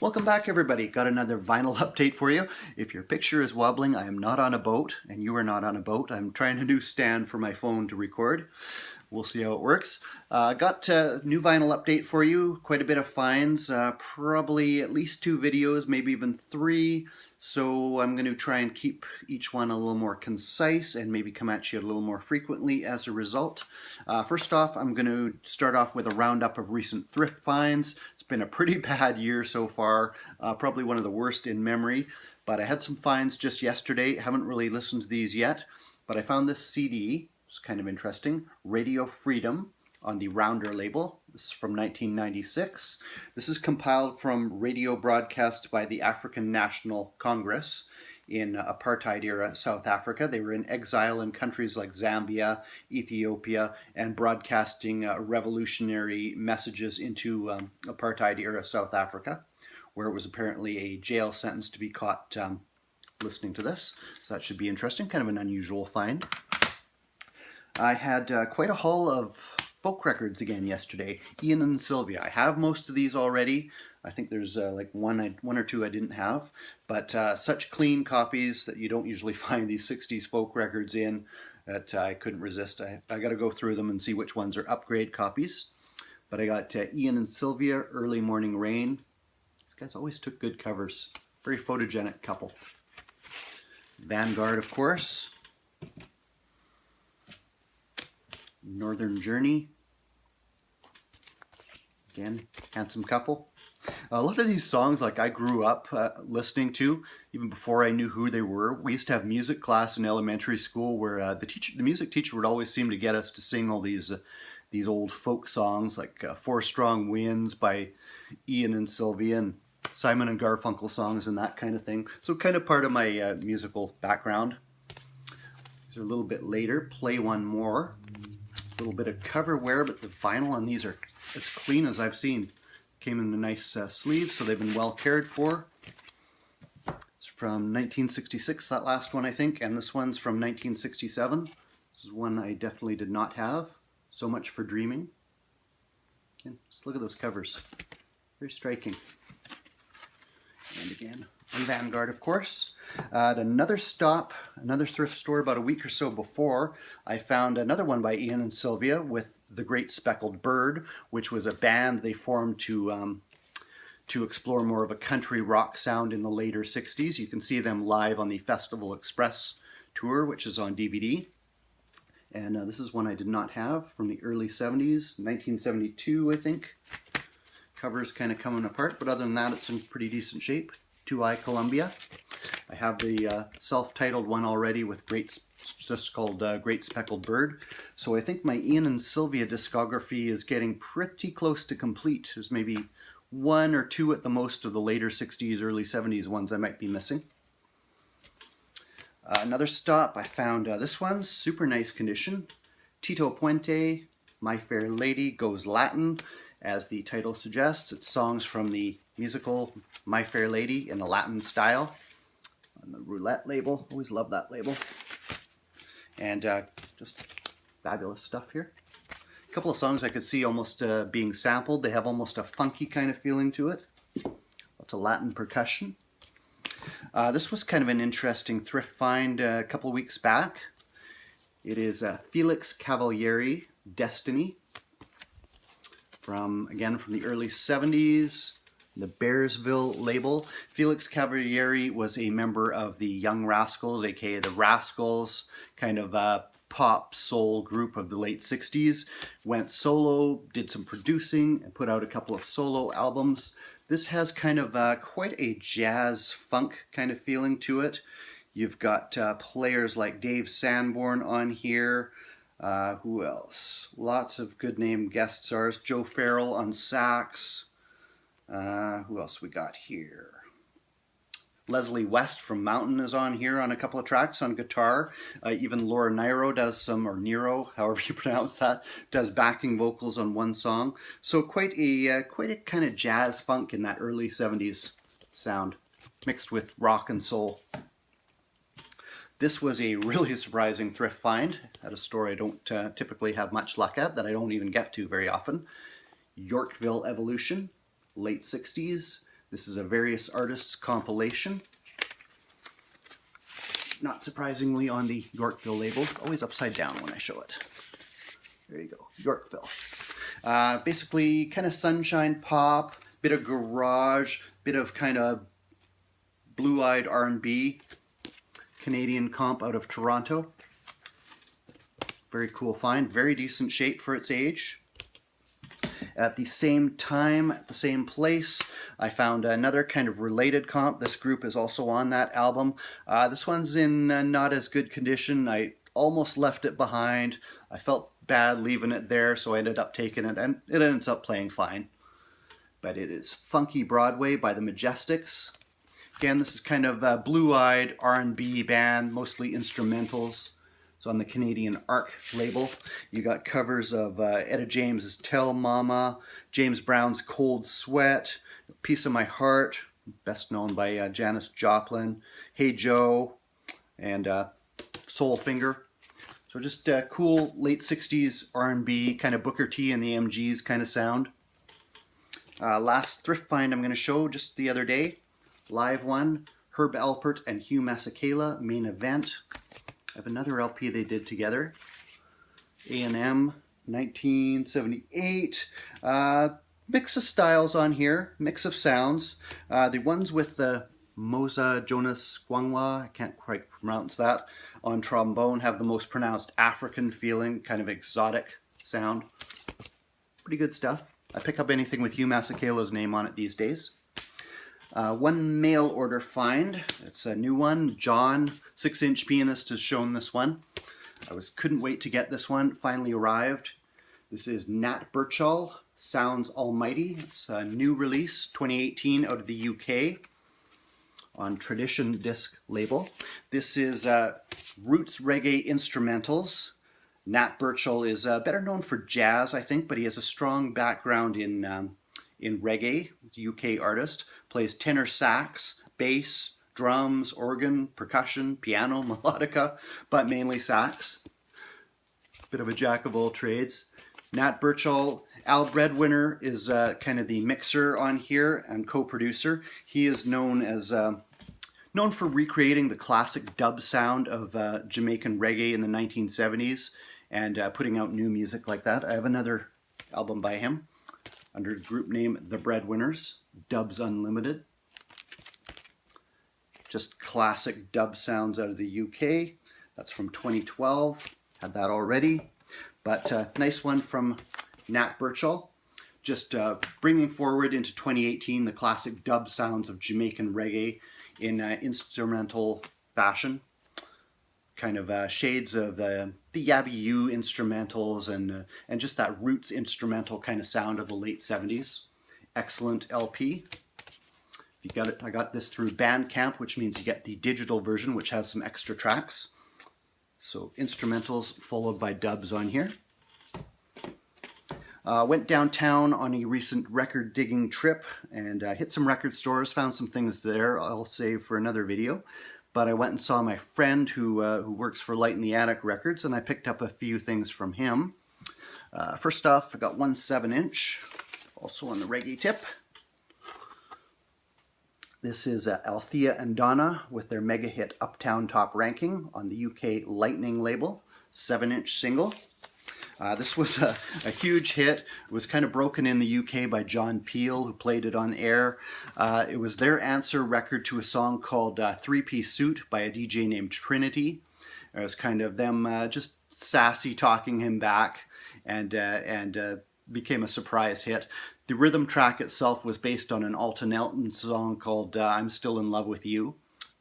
Welcome back, everybody. Got another vinyl update for you. If your picture is wobbling, I am not on a boat, and you are not on a boat. I'm trying a new stand for my phone to record. We'll see how it works. Got a new vinyl update for you. Quite a bit of finds, probably at least 2 videos, maybe even 3. So I'm going to try and keep each one a little more concise and maybe come at you a little more frequently as a result. First off, I'm going to start off with a roundup of recent thrift finds. It's been a pretty bad year so far, probably one of the worst in memory, but I had some finds just yesterday. Haven't really listened to these yet, but I found this CD. It's kind of interesting. Radio Freedom on the Rounder label. This is from 1996. This is compiled from radio broadcasts by the African National Congress in apartheid-era South Africa. They were in exile in countries like Zambia, Ethiopia, and broadcasting revolutionary messages into apartheid-era South Africa, where it was apparently a jail sentence to be caught listening to this. So that should be interesting, kind of an unusual find. I had quite a haul of folk records again yesterday. Ian and Sylvia. I have most of these already. I think there's like one or two I didn't have, but such clean copies that you don't usually find these 60s folk records in that I couldn't resist. I got to go through them and see which ones are upgrade copies. But I got Ian and Sylvia, Early Morning Rain. These guys always took good covers. Very photogenic couple. Vanguard, of course. Northern Journey. Again, handsome couple. A lot of these songs, like I grew up listening to, even before I knew who they were. We used to have music class in elementary school where the music teacher would always seem to get us to sing all these old folk songs, like Four Strong Winds by Ian and Sylvia, and Simon and Garfunkel songs and that kind of thing. So kind of part of my musical background. These are a little bit later. Play One More. A little bit of cover wear, but the vinyl on these are as clean as I've seen. Came in a nice sleeve, so they've been well cared for. It's from 1966, that last one I think, and this one's from 1967. This is one I definitely did not have. So Much for Dreaming. And just look at those covers. Very striking. And again, on Vanguard, of course. At another stop, another thrift store about a week or so before, I found another one by Ian and Sylvia with The Great Speckled Bird, which was a band they formed to explore more of a country rock sound in the later 60s. You can see them live on the Festival Express tour, which is on DVD. And this is one I did not have, from the early 70s, 1972, I think. Cover's kind of coming apart, but other than that, it's in pretty decent shape. 2i Columbia. I have the self-titled one already with just called Great Speckled Bird. So I think my Ian and Sylvia discography is getting pretty close to complete. There's maybe 1 or 2 at the most of the later 60s, early 70s ones I might be missing. Another stop, I found this one, super nice condition. Tito Puente, My Fair Lady Goes Latin. As the title suggests, it's songs from the musical My Fair Lady in a Latin style. On the Roulette label, always love that label. And just fabulous stuff here. A couple of songs I could see almost being sampled. They have almost a funky kind of feeling to it. Lots of Latin percussion. This was kind of an interesting thrift find a couple of weeks back. It is Felix Cavaliere, Destiny. Again, from the early 70s, the Bearsville label. Felix Cavaliere was a member of the Young Rascals, aka the Rascals, kind of a pop soul group of the late 60s. Went solo, did some producing, and put out a couple of solo albums. This has kind of quite a jazz funk kind of feeling to it. You've got players like Dave Sanborn on here. Who else? Lots of good name guest stars. Joe Farrell on sax. Who else we got here? Leslie West from Mountain is on here on a couple of tracks on guitar. Even Laura Nyro does some, or Nero, however you pronounce that, does backing vocals on one song. So quite a kind of jazz funk in that early 70s sound, mixed with rock and soul. This was a really surprising thrift find at a store I don't typically have much luck at, that I don't even get to very often. Yorkville Evolution, late 60s. This is a various artists compilation. Not surprisingly, on the Yorkville label. It's always upside down when I show it. There you go, Yorkville. Basically kind of sunshine pop, bit of garage, bit of kind of blue-eyed R&B. Canadian comp out of Toronto. Very cool find, very decent shape for its age. At the same time, at the same place, I found another kind of related comp. This group is also on that album. This one's in not as good condition. I almost left it behind. I felt bad leaving it there, so I ended up taking it, and it ends up playing fine. But it is Funky Broadway by the Majestics. Again, this is kind of a blue-eyed R&B band, mostly instrumentals. It's on the Canadian Arc label. You got covers of Etta James's Tell Mama, James Brown's Cold Sweat, Piece of My Heart, best known by Janis Joplin, Hey Joe, and Soul Finger. So just cool late 60s R&B, kind of Booker T and the MGs kind of sound. Last thrift find I'm going to show just the other day. Live one, Herb Alpert and Hugh Masekela, Main Event. I have another LP they did together. A&M, 1978. Mix of styles on here, mix of sounds. The ones with the Moza Jonas Gwangwa, I can't quite pronounce that, on trombone have the most pronounced African feeling, kind of exotic sound. Pretty good stuff. I pick up anything with Hugh Masekela's name on it these days. One mail order find. It's a new one. John, 6-inch pianist, has shown this one. Couldn't wait to get this one. Finally arrived. This is Nat Birchall, Sounds Almighty. It's a new release, 2018, out of the UK on Tradition Disc label. This is Roots Reggae Instrumentals. Nat Birchall is better known for jazz, I think, but he has a strong background in reggae. He's a UK artist. Plays tenor sax, bass, drums, organ, percussion, piano, melodica, but mainly sax. Bit of a jack of all trades. Nat Birchall, Al Breadwinner is kind of the mixer on here and co-producer. He is known for recreating the classic dub sound of Jamaican reggae in the 1970s and putting out new music like that. I have another album by him under the group name The Breadwinners, Dubs Unlimited. Just classic dub sounds out of the UK. That's from 2012. Had that already. But nice one from Nat Birchall. Just bringing forward into 2018 the classic dub sounds of Jamaican reggae in instrumental fashion. Kind of shades of the Yabby U instrumentals and just that roots instrumental kind of sound of the late 70s. Excellent LP. If you got it, I got this through Bandcamp, which means you get the digital version, which has some extra tracks. So instrumentals followed by dubs on here. Went downtown on a recent record digging trip and hit some record stores, found some things there I'll save for another video. But I went and saw my friend who works for Light in the Attic Records, and I picked up a few things from him. First off, I got one 7-inch, also on the reggae tip. This is Althea and Donna with their mega hit Uptown Top Ranking on the UK Lightning label, 7-inch single. This was a huge hit. It was kind of broken in the UK by John Peel, who played it on air. It was their answer record to a song called Three-Piece Suit by a DJ named Trinity. It was kind of them just sassy talking him back and became a surprise hit. The rhythm track itself was based on an Alton Elton song called I'm Still in Love with You,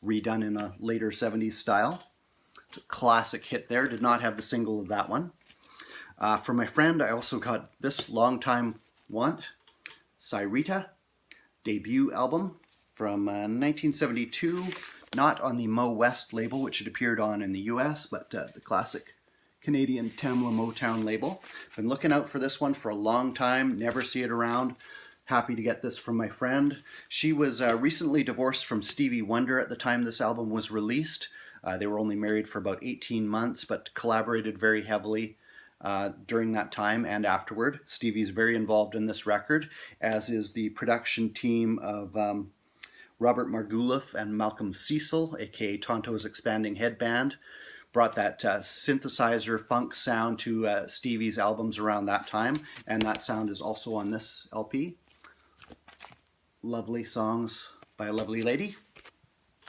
redone in a later 70s style. Classic hit there. Did not have the single of that one. For my friend, I also got this Long Time Want, Cyrita, debut album from 1972, not on the Mo West label, which it appeared on in the US, but the classic Canadian Tamla Motown label. Been looking out for this one for a long time, never see it around. Happy to get this from my friend. She was recently divorced from Stevie Wonder at the time this album was released. They were only married for about 18 months, but collaborated very heavily. during that time and afterward. Stevie's very involved in this record, as is the production team of Robert Margouleff and Malcolm Cecil, aka Tonto's Expanding Headband. Brought that synthesizer funk sound to Stevie's albums around that time, and that sound is also on this LP. Lovely songs by a lovely lady.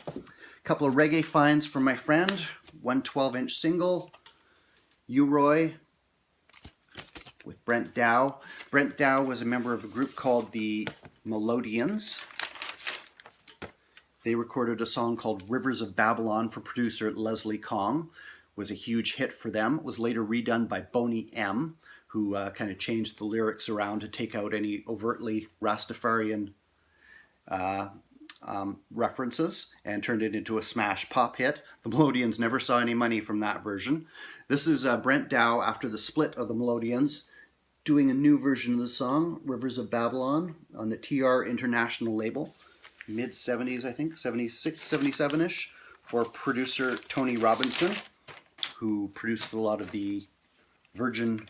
A couple of reggae finds from my friend. One 12-inch single, U-Roy with Brent Dow. Brent Dow was a member of a group called the Melodians. They recorded a song called Rivers of Babylon for producer Leslie Kong. It was a huge hit for them. It was later redone by Boney M, who kind of changed the lyrics around to take out any overtly Rastafarian references and turned it into a smash pop hit. The Melodians never saw any money from that version. This is Brent Dow after the split of the Melodians doing a new version of the song, Rivers of Babylon, on the TR International label. Mid-70s, I think, 76, 77-ish, for producer Tony Robinson, who produced a lot of the Virgin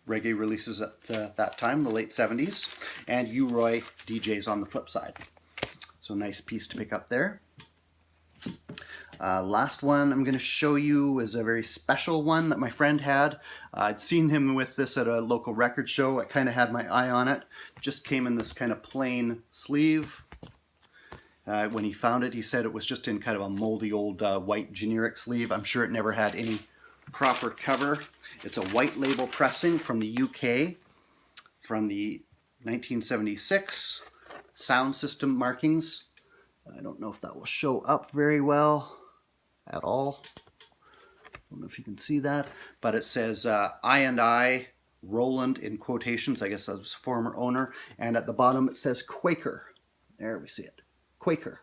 reggae releases at that time, the late 70s, and U-Roy DJs on the flip side. So nice piece to pick up there. Last one I'm going to show you is a very special one that my friend had. I'd seen him with this at a local record show. I kind of had my eye on it. It just came in this kind of plain sleeve. When he found it, he said it was just in kind of a moldy old white generic sleeve. I'm sure it never had any proper cover. It's a white label pressing from the UK from the 1976 sound system markings. I don't know if that will show up very well at all. I don't know if you can see that, but it says I&I Roland in quotations. I guess that was former owner. And at the bottom it says Quaker. There we see it. Quaker.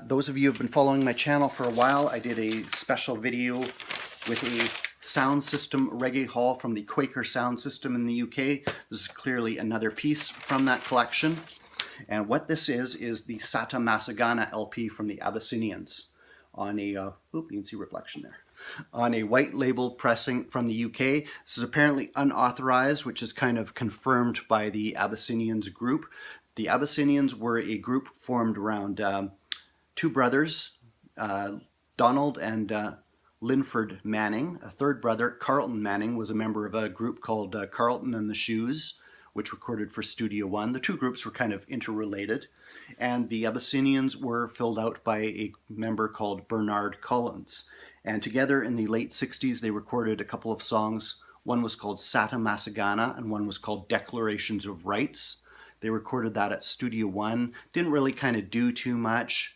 Those of you who have been following my channel for a while, I did a special video with a sound system reggae haul from the Quaker sound system in the UK. This is clearly another piece from that collection. And what this is the Sata Masagana LP from the Abyssinians on a, you can see reflection there, on a white label pressing from the UK. This is apparently unauthorized, which is kind of confirmed by the Abyssinians group. The Abyssinians were a group formed around two brothers, Donald and Linford Manning. A third brother, Carlton Manning, was a member of a group called Carlton and the Shoes, which recorded for Studio One. The two groups were kind of interrelated, and the Abyssinians were filled out by a member called Bernard Collins. And together in the late 60s, they recorded a couple of songs. One was called Sata Masagana, and one was called Declarations of Rights. They recorded that at Studio One. Didn't really kind of do too much.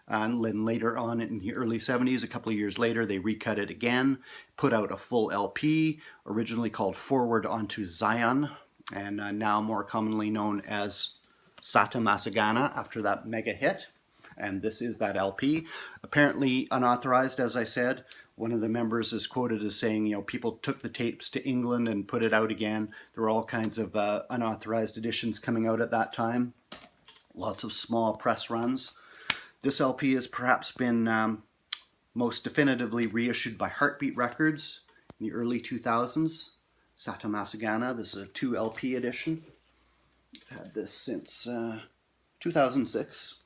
And then later on in the early 70s, a couple of years later, they recut it again, put out a full LP, originally called Forward Onto Zion, and now more commonly known as Sata Masagana after that mega hit. And this is that LP. Apparently unauthorized, as I said. One of the members is quoted as saying, you know, people took the tapes to England and put it out again. There were all kinds of unauthorized editions coming out at that time. Lots of small press runs. This LP has perhaps been most definitively reissued by Heartbeat Records in the early 2000s. Sata Masagana, this is a 2 LP edition. I've had this since 2006.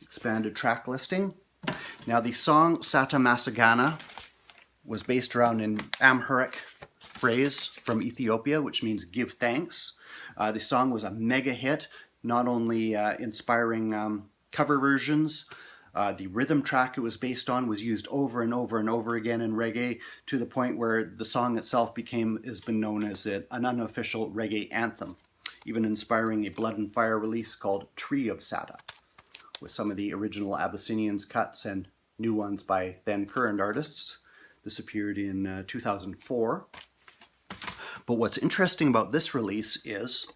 Expanded track listing. Now the song Sata Masagana was based around an Amharic phrase from Ethiopia, which means give thanks. The song was a mega hit, not only inspiring cover versions. The rhythm track it was based on was used over and over and over again in reggae, to the point where the song itself has been known as an unofficial reggae anthem, even inspiring a Blood and Fire release called Tree of Sata, with some of the original Abyssinians cuts and new ones by then current artists. This appeared in 2004. But what's interesting about this release is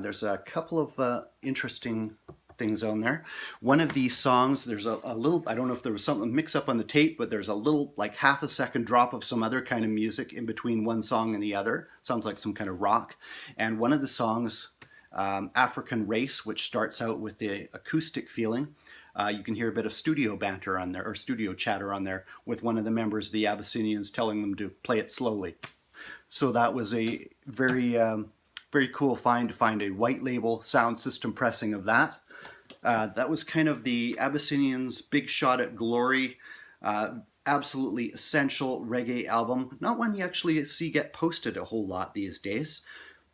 there's a couple of interesting things on there. One of these songs, there's a little, I don't know if there was something mix up on the tape, but there's a little, like half a second drop of some other kind of music in between one song and the other. Sounds like some kind of rock. And one of the songs, African Race, which starts out with the acoustic feeling, You can hear a bit of studio banter on there, or studio chatter on there, with one of the members of the Abyssinians telling them to play it slowly. So that was a very cool find to find a white label sound system pressing of that. That was kind of the Abyssinians' big shot at glory. Absolutely essential reggae album. Not one you actually see get posted a whole lot these days,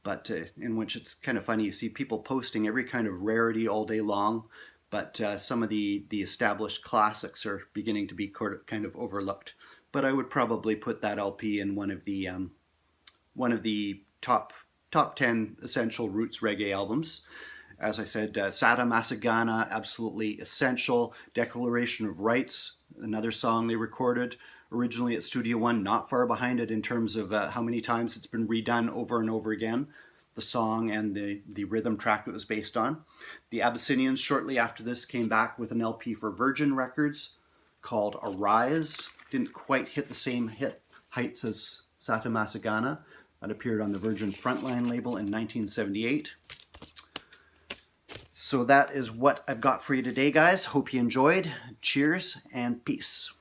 but in which it's kind of funny. You see people posting every kind of rarity all day long, but some of the established classics are beginning to be kind of overlooked. But I would probably put that LP in one of the top 10 essential roots reggae albums. As I said, Sata Masagana, absolutely essential. Declaration of Rights, another song they recorded originally at Studio One, not far behind it in terms of how many times it's been redone over and over again, the song and the rhythm track it was based on. The Abyssinians, shortly after this, came back with an LP for Virgin Records called Arise. Didn't quite hit the same hit heights as Sata Masagana. That appeared on the Virgin Frontline label in 1978. So that is what I've got for you today, guys. Hope you enjoyed. Cheers and peace.